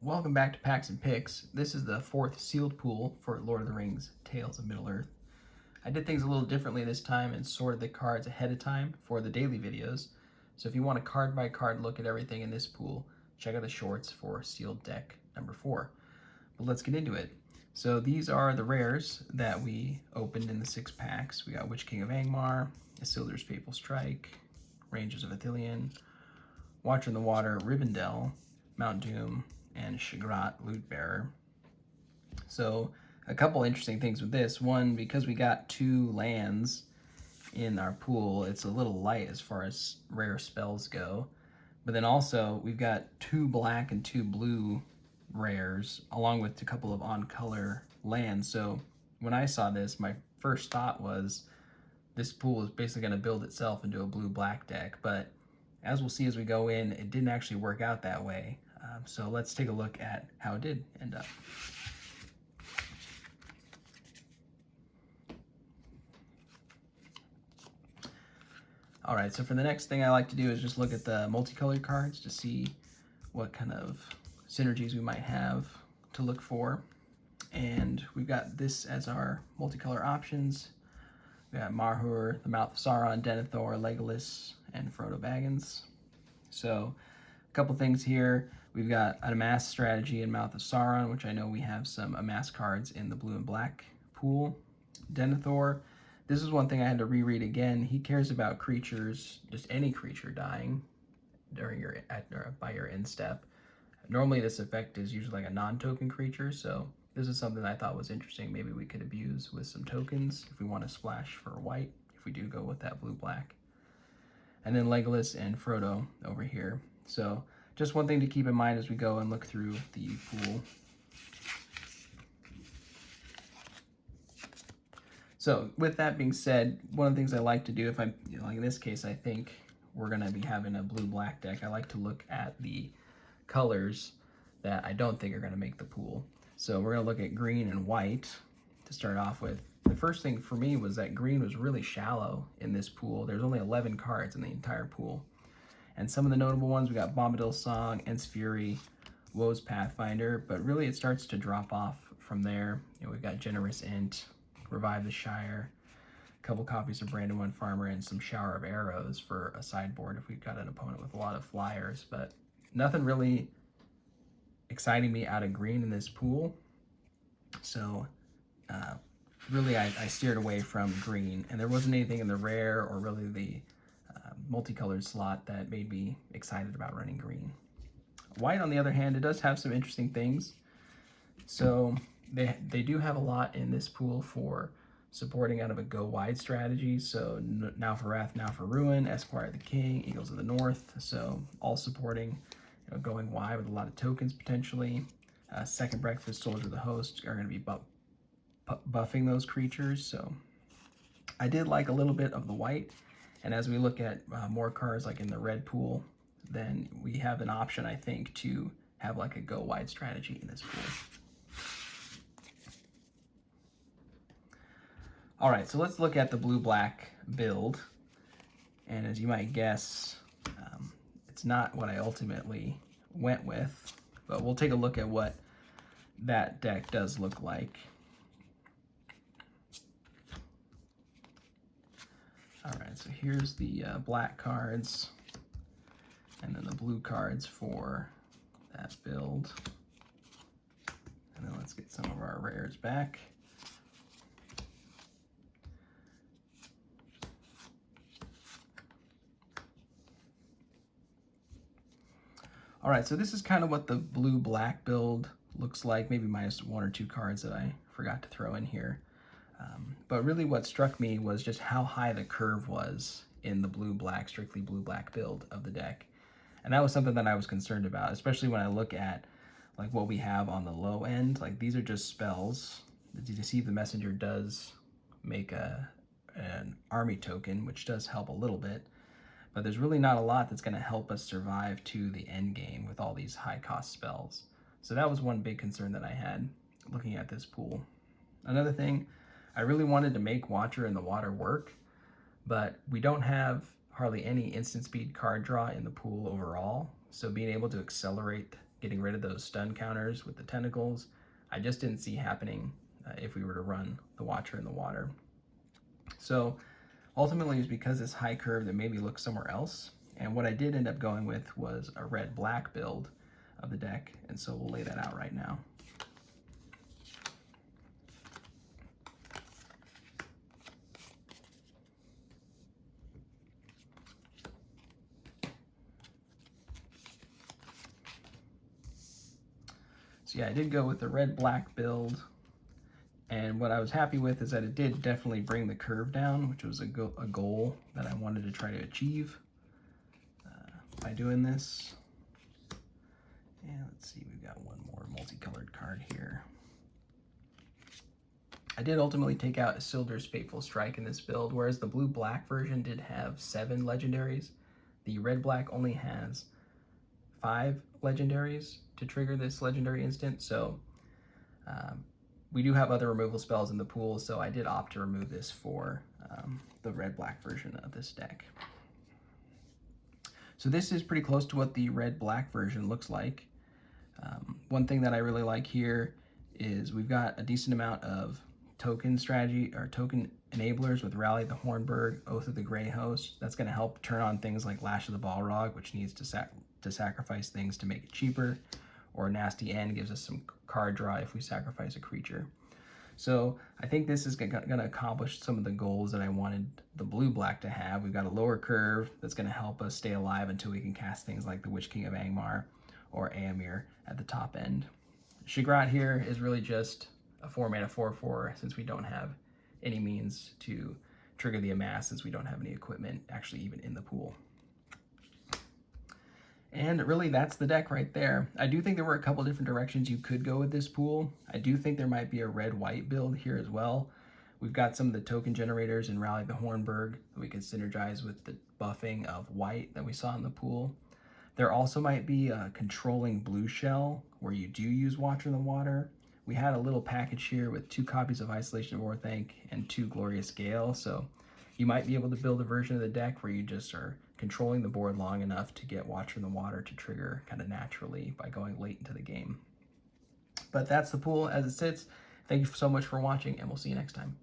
Welcome back to Packs and Picks. This is the fourth sealed pool for Lord of the Rings Tales of Middle-earth. I did things a little differently this time and sorted the cards ahead of time for the daily videos. So if you want a card by card look at everything in this pool, check out the shorts for sealed deck number 4. But let's get into it. So these are the rares that we opened in the 6 packs. We got Witch King of Angmar, Isildur's Fateful Strike, Rangers of Ithilien, Watcher in the Water, Rivendell, Mount Doom, and Shagrat Loot Bearer. So a couple interesting things with this. One, because we got 2 lands in our pool, it's a little light as far as rare spells go. But then also we've got 2 black and 2 blue rares along with a couple of on color lands. So when I saw this, my first thought was this pool is basically going to build itself into a blue-black deck, but as we'll see as we go in, it didn't actually work out that way. So let's take a look at how it did end up. All right, so for the next thing I like to do is just look at the multicolored cards to see what kind of synergies we might have to look for. And we've got this as our multicolor options. We got Marhur, the Mouth of Sauron, Denethor, Legolas, and Frodo Baggins. So a couple things here. We've got an amass strategy in Mouth of Sauron, which I know we have some amass cards in the blue and black pool. Denethor, this is one thing I had to reread again. He cares about creatures, just any creature dying during by your end step. Normally this effect is usually like a non-token creature, so this is something I thought was interesting. Maybe we could abuse with some tokens if we want to splash for white, if we do go with that blue-black. And then Legolas and Frodo over here. So just one thing to keep in mind as we go and look through the pool. So with that being said, one of the things I like to do, if I'm, like in this case, I think we're going to be having a blue-black deck. I like to look at the colors that I don't think are going to make the pool. So we're going to look at green and white to start off with. The first thing for me was that green was really shallow in this pool. There's only 11 cards in the entire pool. And some of the notable ones, we got Bombadil's Song, Ents Fury, Woe's Pathfinder, but really it starts to drop off from there. We've got Generous Ent, Revive the Shire, a couple copies of Brandywine Farmer, and some Shower of Arrows for a sideboard if we've got an opponent with a lot of flyers. But nothing really exciting me out of green in this pool. So really I steered away from green, and there wasn't anything in the rare or really the multicolored slot that made me excited about running green. White, on the other hand, it does have some interesting things. So they do have a lot in this pool for supporting out of a go wide strategy. So Now for Wrath, Now for Ruin, Esquire of the King, Eagles of the North. So all supporting, going wide with a lot of tokens potentially. Second Breakfast, Soldier of the Host are going to be buffing those creatures. So I did like a little bit of the white. And as we look at more cards like in the red pool, then we have an option, I think, to have like a go wide strategy in this pool. All right, so let's look at the blue-black build. And as you might guess, it's not what I ultimately went with, but we'll take a look at what that deck does look like. All right, so here's the black cards, and then the blue cards for that build. And then let's get some of our rares back. All right, so this is kind of what the blue-black build looks like, maybe minus 1 or 2 cards that I forgot to throw in here. But really what struck me was just how high the curve was in the blue-black, strictly blue-black build of the deck. And that was something that I was concerned about, especially when I look at like what we have on the low end. Like these are just spells. The Deceive the Messenger does make an army token, which does help a little bit. But there's really not a lot that's going to help us survive to the end game with all these high-cost spells. So that was one big concern that I had looking at this pool. Another thing, I really wanted to make Watcher in the Water work, but we don't have hardly any instant speed card draw in the pool overall. So being able to accelerate getting rid of those stun counters with the tentacles, I just didn't see happening if we were to run the Watcher in the water. So ultimately, it was because this high curve that made me look somewhere else. And what I did end up going with was a red-black build of the deck, and so we'll lay that out right now. So yeah, I did go with the red-black build, and what I was happy with is that it did definitely bring the curve down, which was a goal that I wanted to try to achieve by doing this. And let's see, we've got one more multicolored card here. I did ultimately take out Isildur's Fateful Strike in this build, whereas the blue-black version did have 7 legendaries. The red-black only has 5 legendaries to trigger this legendary instant, so we do have other removal spells in the pool, so I did opt to remove this for the red-black version of this deck. So this is pretty close to what the red-black version looks like. One thing that I really like here is we've got a decent amount of token strategy or token enablers with Rally the Hornburg, Oath of the Grey Host. That's going to help turn on things like Lash of the Balrog, which needs to sacrifice things to make it cheaper, or Nasty End gives us some card draw if we sacrifice a creature. So I think this is going to accomplish some of the goals that I wanted the blue-black to have. We've got a lower curve that's going to help us stay alive until we can cast things like the Witch King of Angmar or Aemir at the top end. Shigrat here is really just a 4-mana 4/4 since we don't have any means to trigger the Amass, since we don't have any equipment actually even in the pool. And really, that's the deck right there. I do think there were a couple different directions you could go with this pool. I do think there might be a red-white build here as well. We've got some of the token generators in Rally the Hornburg that we could synergize with the buffing of white that we saw in the pool. There also might be a controlling blue shell where you do use Watcher in the Water. We had a little package here with 2 copies of Isolation of Orthanc and 2 Glorious Gale, so you might be able to build a version of the deck where you just are controlling the board long enough to get Watcher in the Water to trigger kind of naturally by going late into the game. But that's the pool as it sits. Thank you so much for watching, and we'll see you next time.